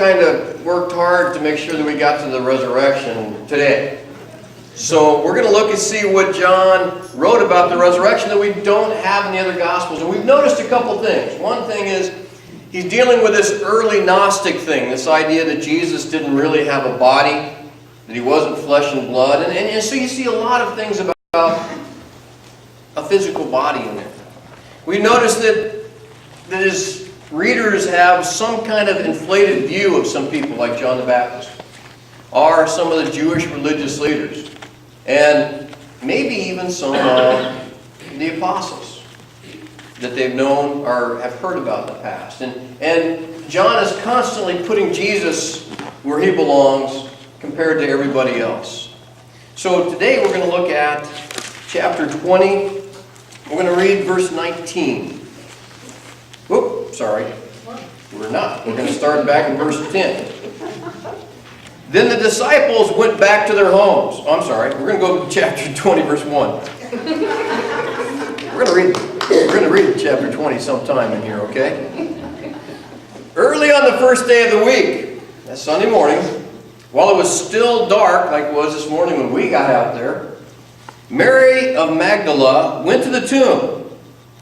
kind of worked hard to make sure that we got to the resurrection today. So we're going to look and see what John wrote about the resurrection that we don't have in the other Gospels. And we've noticed a couple things. One thing is he's dealing with this early Gnostic thing, this idea that Jesus didn't really have a body, that he wasn't flesh and blood. And so you see a lot of things about a physical body in there. We notice that his readers have some kind of inflated view of some people like John the Baptist, or some of the Jewish religious leaders, and maybe even some of the apostles that they've known or have heard about in the past. And John is constantly putting Jesus where he belongs compared to everybody else. So today we're going to look at chapter 20. We're going to read verse 19. Whoop, sorry. We're not. We're going to start back in verse 10. Then the disciples went back to their homes. Oh, I'm sorry. We're going to go to chapter 20, verse 1. We're going to read chapter 20 sometime in here, okay? Early on the first day of the week, that's Sunday morning, while it was still dark, like it was this morning when we got out there, Mary of Magdala went to the tomb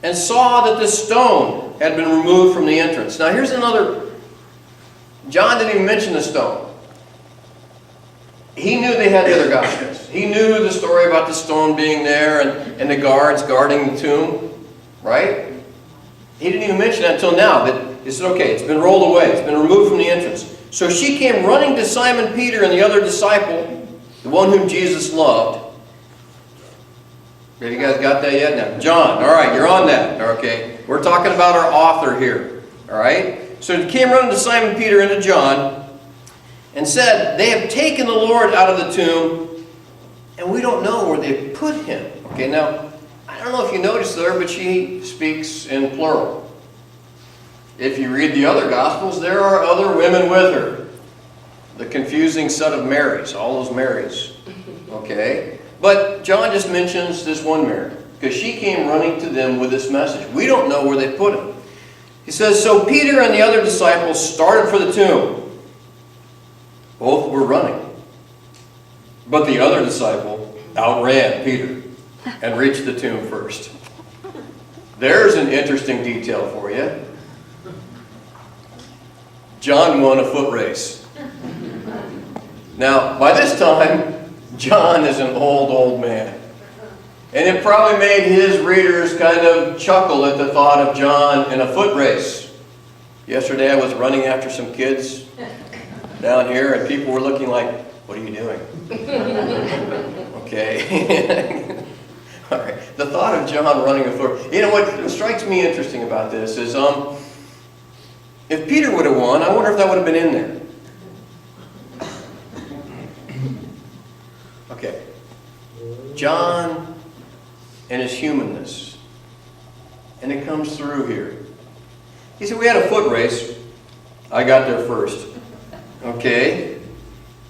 and saw that the stone had been removed from the entrance. Now here's another. John didn't even mention the stone. He knew they had the other Gospels. He knew the story about the stone being there and the guards guarding the tomb, right? He didn't even mention that until now. That he said, okay, it's been rolled away. It's been removed from the entrance. So she came running to Simon Peter and the other disciple, the one whom Jesus loved. Have you guys got that yet? Now, John, all right, you're on that. Okay, we're talking about our author here. All right? So he came running to Simon Peter and to John and said, they have taken the Lord out of the tomb, and we don't know where they put him. Okay, now, I don't know if you noticed there, but she speaks in plural. If you read the other Gospels, there are other women with her. The confusing set of Marys, all those Marys. Okay? But John just mentions this one Mary, because she came running to them with this message. We don't know where they put him. He says, so Peter and the other disciples started for the tomb. Both were running. But the other disciple outran Peter and reached the tomb first. There's an interesting detail for you. John won a foot race. Now, by this time, John is an old man. And it probably made his readers kind of chuckle at the thought of John in a foot race. Yesterday I was running after some kids down here, and people were looking like, what are you doing? Okay. All right. The thought of John running a foot. You know what strikes me interesting about this is, if Peter would have won, I wonder if that would have been in there. Okay. John and his humanness. And it comes through here. He said, we had a foot race. I got there first. Okay.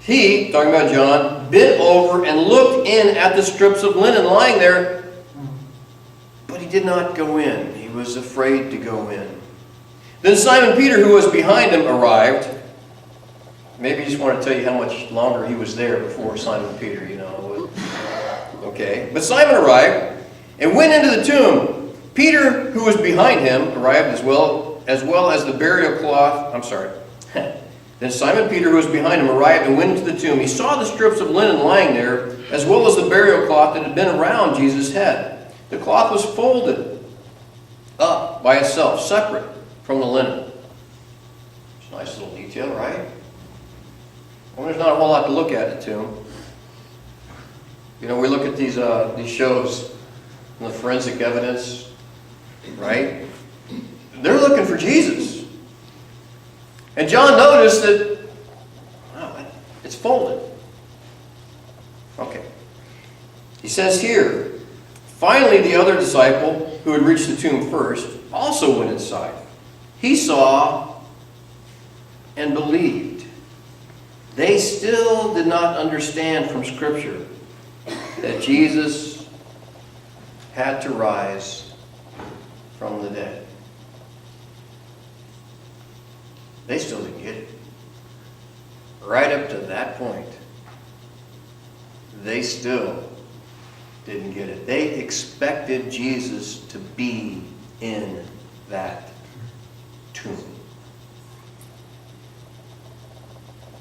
He, talking about John, bent over and looked in at the strips of linen lying there, but he did not go in. He was afraid to go in. Then Simon Peter, who was behind him, arrived. Maybe he just wanted to tell you how much longer he was there before Simon Peter, you know. Okay. But Simon arrived and went into the tomb. Peter, who was behind him, arrived as well as the burial cloth. I'm sorry. Then Simon Peter, who was behind him, arrived and went into the tomb. He saw the strips of linen lying there, as well as the burial cloth that had been around Jesus' head. The cloth was folded up by itself, separate from the linen. It's a nice little detail, right? Well, there's not a whole lot to look at in a tomb. You know, we look at these shows, the forensic evidence, right? They're looking for Jesus. And John noticed that, wow, it's folded. Okay. He says here, finally the other disciple, who had reached the tomb first, also went inside. He saw and believed. They still did not understand from Scripture that Jesus had to rise from the dead. They still didn't get it. right up to that point, they still didn't get it. They expected Jesus to be in that tomb.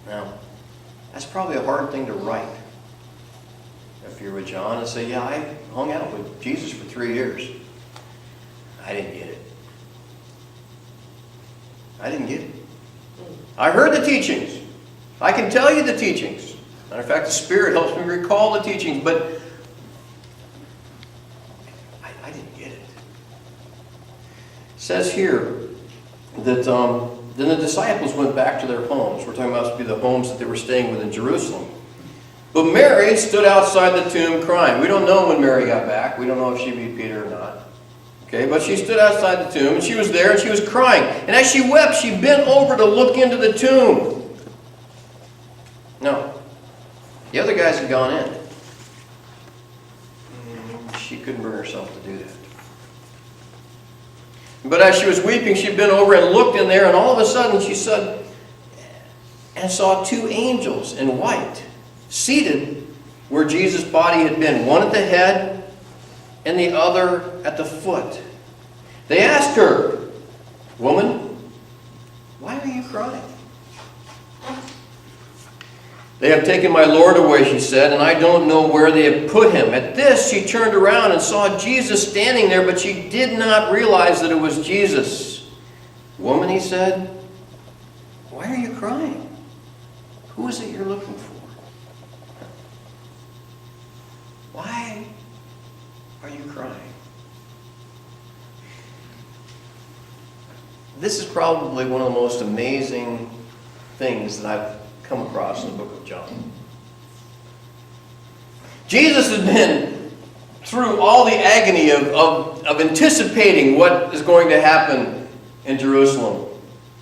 Now, that's probably a hard thing to write. If you're with John and say, yeah, I hung out with Jesus for 3 years. I didn't get it. I didn't get it. I heard the teachings. I can tell you the teachings. Matter of fact, the Spirit helps me recall the teachings, but I didn't get it. It says here that then the disciples went back to their homes. We're talking about the homes that they were staying with in Jerusalem. But Mary stood outside the tomb crying. We don't know when Mary got back. We don't know if she beat Peter or not. Okay, but she stood outside the tomb, and she was there, and she was crying. And as she wept, she bent over to look into the tomb. No. The other guys had gone in. She couldn't bring herself to do that. But as she was weeping, she bent over and looked in there, and all of a sudden she said, and saw 2 angels in white, seated where Jesus' body had been, one at the head and the other at the foot. They asked her, "Woman, why are you crying?" "They have taken my Lord away," she said, "and I don't know where they have put him." At this, she turned around and saw Jesus standing there, but she did not realize that it was Jesus. "Woman," he said, "why are you crying? Who is it you're looking for?" Why are you crying? This is probably one of the most amazing things that I've come across in the book of John. Jesus has been through all the agony of anticipating what is going to happen in Jerusalem.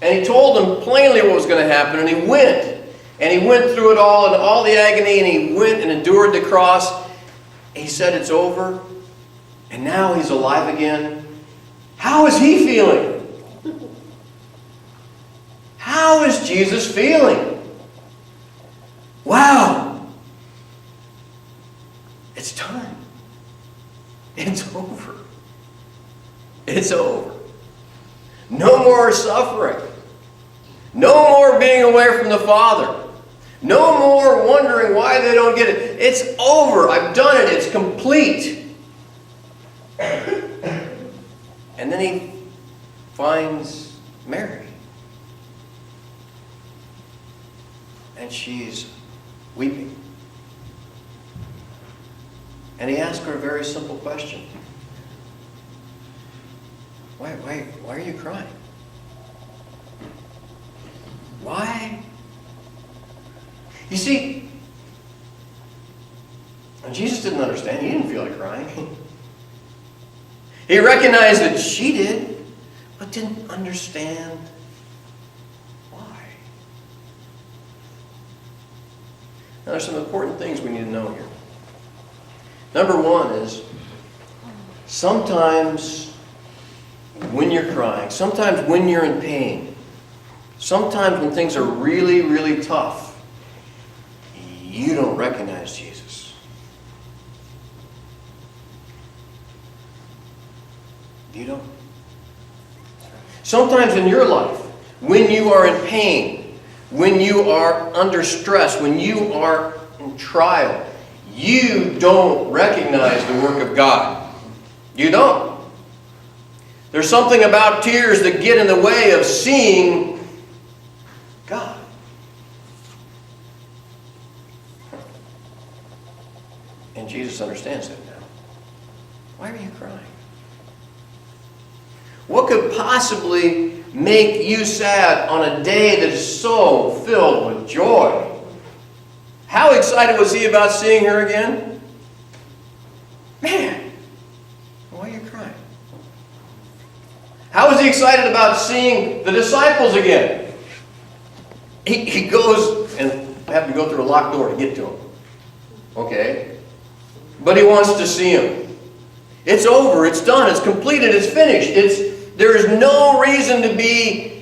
And he told them plainly what was going to happen, and he went. And he went through it all, and all the agony, and he went and endured the cross. He said it's over, and now he's alive again. How is he feeling? How is Jesus feeling? Wow! It's done. It's over. It's over. No more suffering. No more being away from the Father. No more wondering why they don't get it. It's over. I've done it. It's complete. And then he finds Mary. And she's weeping. And he asks her a very simple question. Why are you crying? Why? You see, Jesus didn't understand. He didn't feel like crying. He recognized that she did, but didn't understand why. Now, there's some important things we need to know here. Number one is, sometimes when you're crying, sometimes when you're in pain, sometimes when things are really, really tough, you don't recognize Jesus. You don't. Sometimes in your life, when you are in pain, when you are under stress, when you are in trial, you don't recognize the work of God. You don't. There's something about tears that get in the way of seeing God. And Jesus understands that now. Why are you crying? What could possibly make you sad on a day that is so filled with joy? How excited was he about seeing her again? Man, why are you crying? How was he excited about seeing the disciples again? He goes and have to go through a locked door to get to them. Okay? But he wants to see them. It's over. It's done. It's completed. It's finished. There is no reason to be